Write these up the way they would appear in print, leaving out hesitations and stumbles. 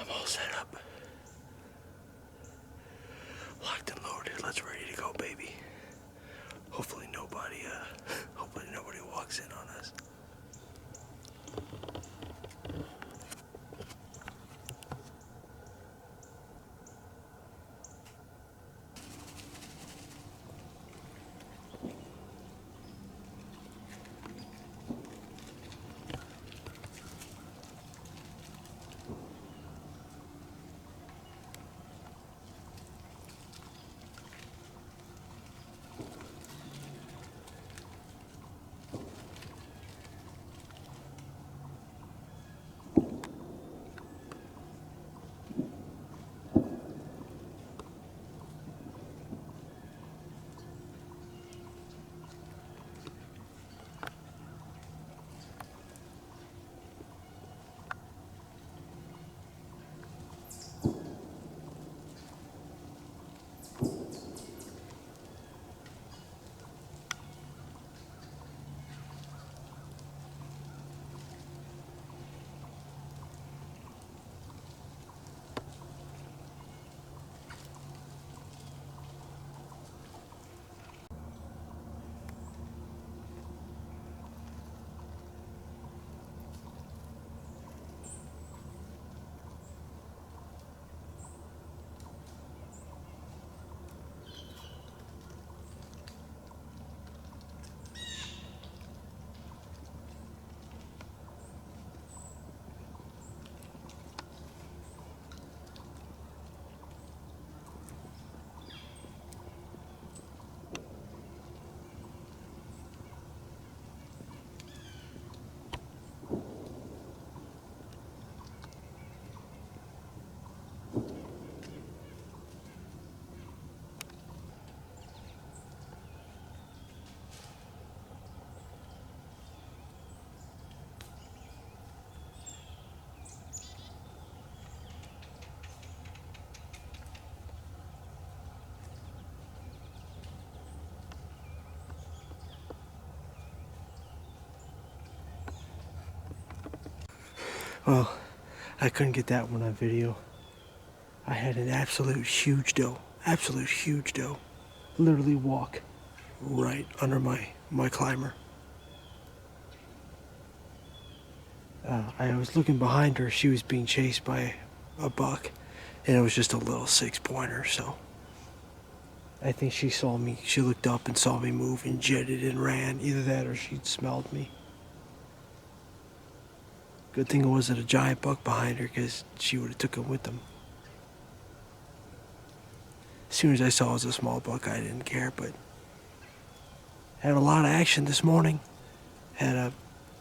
I'm all set up. Locked and loaded. Let's ready to go, baby. Hopefully nobody walks in on us. Well, I couldn't get that one on video. I had an absolute huge doe. Literally walk right under my climber. I was looking behind her. She was being chased by a buck, and it was just a little 6-pointer, so I think she saw me. She looked up and saw me move and jetted and ran. Either that or she'd smelled me. Good thing it wasn't a giant buck behind her, because she would have took him with them. As soon as I saw it was a small buck, I didn't care, but had a lot of action this morning.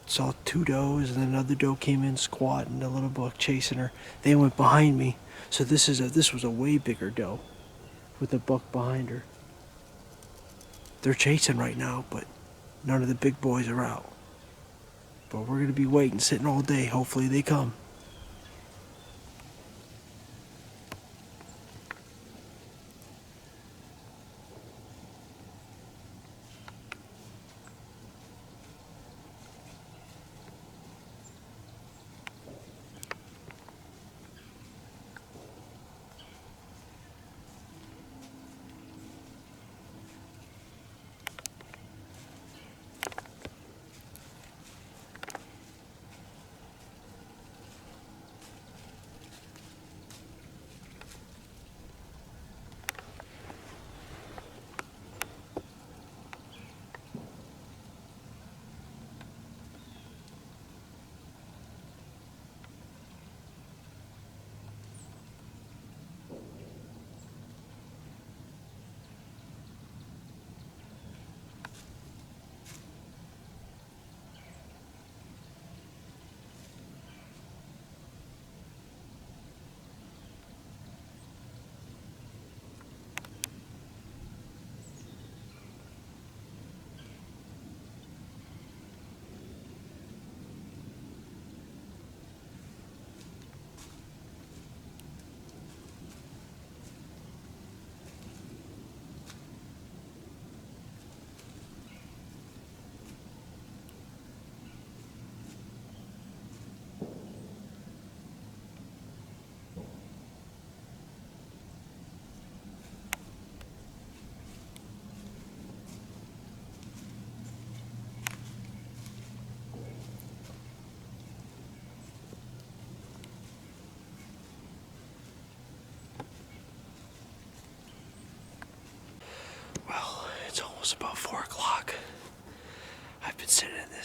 Saw 2 does, and another doe came in squatting, a little buck chasing her. They went behind me, so this was a way bigger doe with a buck behind her. They're chasing right now, but none of the big boys are out. But we're gonna be waiting, sitting all day. Hopefully they come.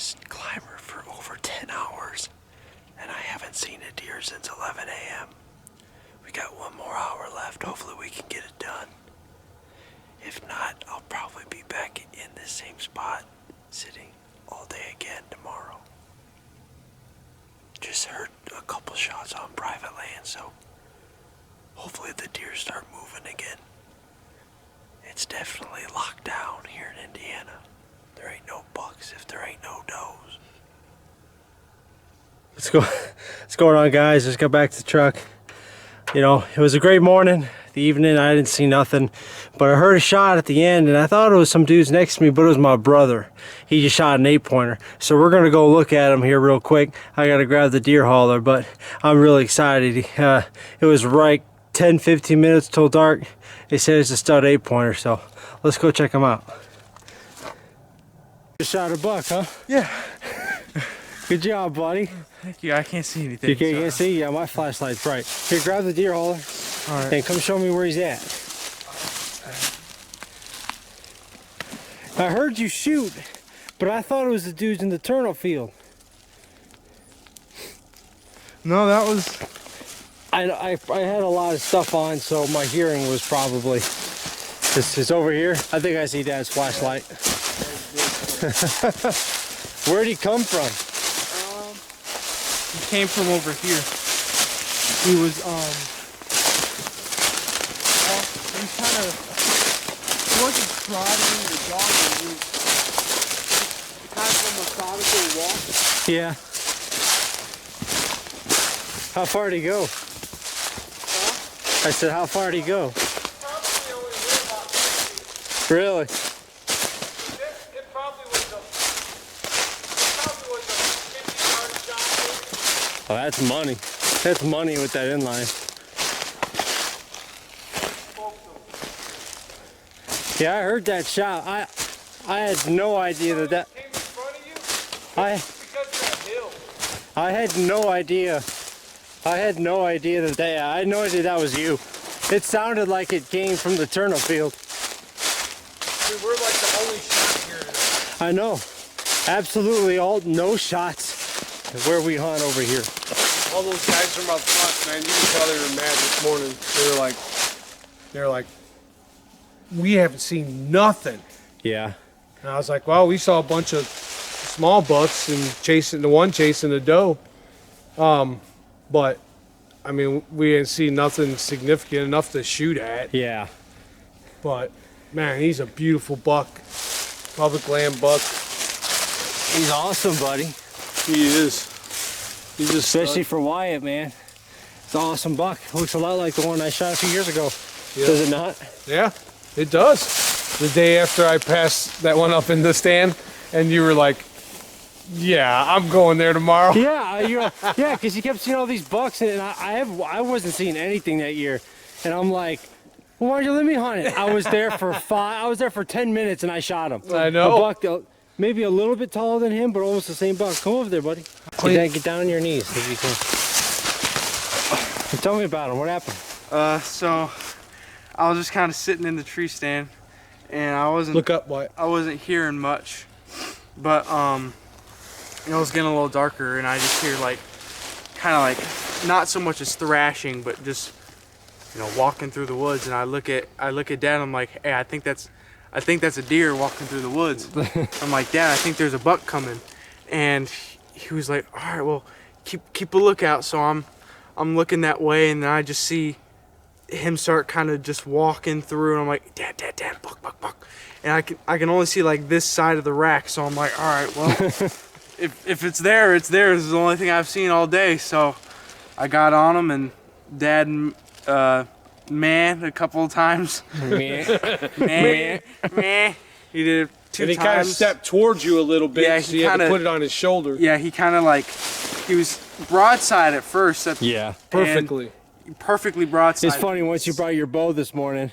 this climber for over 10 hours, and I haven't seen a deer since 11 a.m. We got 1 more hour left. Hopefully we can get it done. If not, I'll probably be back in the same spot, sitting all day again tomorrow. Just heard a couple shots on private land, so hopefully the deer start moving again. It's definitely locked down here in Indiana. There ain't no bucks if there ain't no does. What's going on, guys? Just got back to the truck. You know, it was a great morning. The evening, I didn't see nothing, but I heard a shot at the end, and I thought it was some dudes next to me, but it was my brother. He just shot an 8-pointer. So we're gonna go look at him here real quick. I gotta grab the deer hauler, but I'm really excited. It was right 10-15 minutes till dark. They said it's a stud 8-pointer, so let's go check him out. Just shot a buck, huh? Yeah. Good job, buddy. Thank you. I can't see anything. You can't see? Yeah, my flashlight's bright. Here, grab the deer hauler. All right. And come show me where he's at. I heard you shoot, but I thought it was the dudes in the turnip field. No, that was... I had a lot of stuff on, so my hearing was probably... This is over here. I think I see Dad's flashlight. Where'd he come from? He came from over here. He was he wasn't trotting or jogging. He was kind of a methodical walk. Yeah. How far did he go? I said, how far did he go? Probably only went about 50. Really? It probably was a 50-yard shot. Oh, that's money. That's money with that inline. Yeah, I heard that shot. I had no idea that Came in front of you? I Because of that hill. I had no idea. I had no idea that I had no idea that was you. It sounded like it came from the turnip field. Dude, we're like the only shot here today. I know. Absolutely no shots where we hunt over here. All those guys from out front, man, you can tell they were mad this morning. They were like, we haven't seen nothing. Yeah. And I was like, well, we saw a bunch of small bucks and chasing the doe. But I mean, we didn't see nothing significant enough to shoot at. Yeah. But man, he's a beautiful buck, public land buck. He's awesome, buddy. He is. He's a Especially stud. for Wyatt, man. It's an awesome buck. Looks a lot like the one I shot a few years ago. Yeah. Does it not? Yeah, it does. The day after I passed that one up in the stand, and you were like, yeah, I'm going there tomorrow. Yeah, yeah, because you kept seeing all these bucks, and I wasn't seeing anything that year, and I'm like, well, why'd you let me hunt it? I was there for 10 minutes, and I shot him. I know. A buck, maybe a little bit taller than him, but almost the same buck. Come over there, buddy. Get down on your knees if you can. Tell me about him. What happened? So I was just kind of sitting in the tree stand, and I wasn't Look up, Wyatt. I wasn't hearing much, but it was getting a little darker, and I just hear kind of like not so much as thrashing, but just walking through the woods. And I look at Dad. I'm like, hey, I think that's a deer walking through the woods. I'm like, Dad, I think there's a buck coming, and he was like, all right, well, keep a lookout. So I'm looking that way, and then I just see him start kind of just walking through, and I'm like, Dad, buck. And I can only see like this side of the rack, so I'm like, all right, well, if it's there, it's there. This is the only thing I've seen all day. So I got on him, and Dad man a couple of times. man. He did it 2 And he times. kind of stepped towards you a little bit, Yeah, so he you had to kinda- put it on his shoulder. Yeah, he kind of he was broadside at first. Yeah. Perfectly. Perfectly broadside. It's funny, once you brought your bow this morning,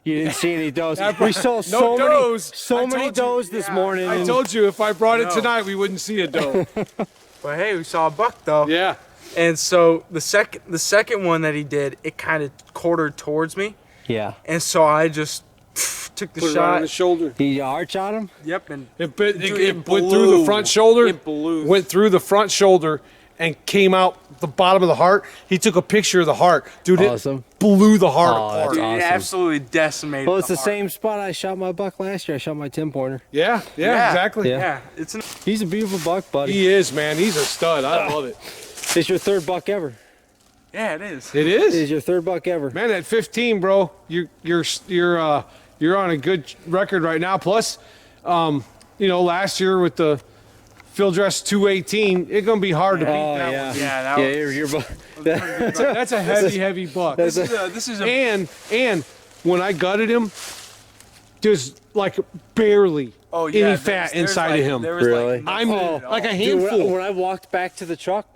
you didn't see any does. I We saw no so does. I many told you. does this morning. I and- told you if I brought it No. tonight, we wouldn't see a doe. But hey, we saw a buck though. Yeah. And so the second one that he did, it kind of quartered towards me. Yeah. And so I just took the Put it right on shot. the shoulder. He arch shot him? Yep, and It Dude, went through blew. the front shoulder. It blew. Went through the front shoulder and came out the bottom of the heart. He took a picture of the heart. Dude, Awesome. it blew the heart Oh, apart. that's Dude, it awesome. absolutely decimated. Well, it's the heart. same spot I shot my buck last year. I shot my Tim Pointer. Yeah, Yeah. exactly. Yeah. Yeah, it's an. He's a beautiful buck, buddy. He is, man. He's a stud. I love it. It's your third buck ever. Yeah, it is. It It is. is your third buck ever. Man, at 15, bro, you're on a good record right now. Plus, last year with the field dress 218, it's gonna be hard to beat Oh, that yeah. one. Yeah, that Yeah, was, your buck. That's a heavy buck. this is a. And when I gutted him, there's like barely Oh yeah, any fat inside of him. There was Really? like I'm nothing at all. like a Dude, handful. when I walked back to the truck,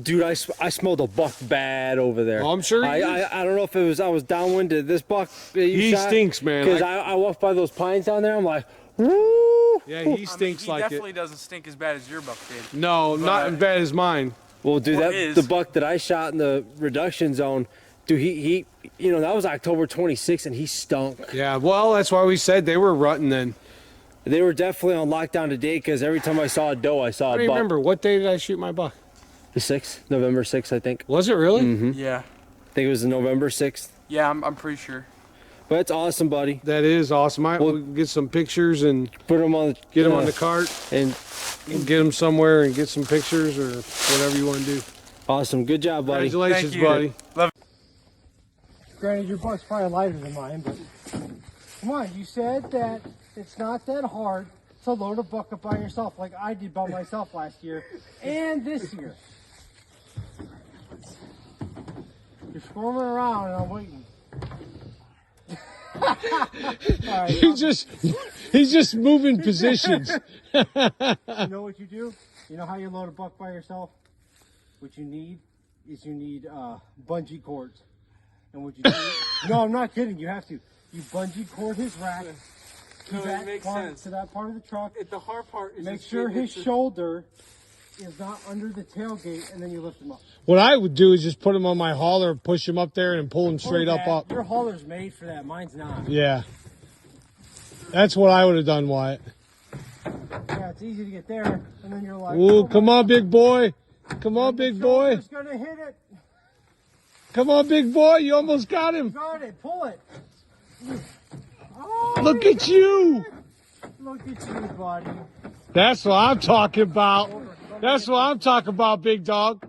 dude, I smelled a buck bad over there. Oh, I'm sure he is. I don't know if it was I was downwind to this buck. He stinks, man. Because I walked by those pines down there. I'm like, woo. Yeah, he I mean, stinks he like definitely it. doesn't stink as bad as your buck did. No, not as bad as mine. Well, dude, Well, that it the is. buck that I shot in the reduction zone, dude, he that was October 26th, and he stunk. Yeah, well, that's why we said they were rutting then. They were definitely on lockdown today because every time I saw a doe, I saw I a don't buck. remember what day did I shoot my buck? The 6th, November 6th, I think. Was it really? Yeah, I think it was November 6th. yeah, I'm pretty sure. But it's awesome, buddy. That is awesome. We'll get some pictures and Put him on. get them on the cart And and get them somewhere and get some pictures or whatever you want to do. awesome, good job, buddy. Congratulations, Thank you. buddy. Granted, your buck's probably lighter than mine, but come on, you said that it's not that hard to load a buck up by yourself like I did by myself last year and this year. You're squirming around and I'm waiting. All right, He's just moving positions. you know what you do? You know how you load a buck by yourself? What you need is bungee cords. And what you do? No, I'm not kidding. You have to. You bungee cord his rack to that part of the truck. The hard part is Make sure his shoulder is not under the tailgate, and then you lift him up. What I would do is just put him on my hauler, push him up there, and pull him straight up. Your hauler's made for that. Mine's not. Yeah. That's what I would have done, Wyatt. Yeah, it's easy to get there, and then you're like, Ooh, come on, big boy. Come on, big boy. Just gonna hit it. Come on, big boy. You almost got him. Got it. Pull it. Look at you. Look at you, buddy. That's what I'm talking about. That's what I'm talking about, big dog.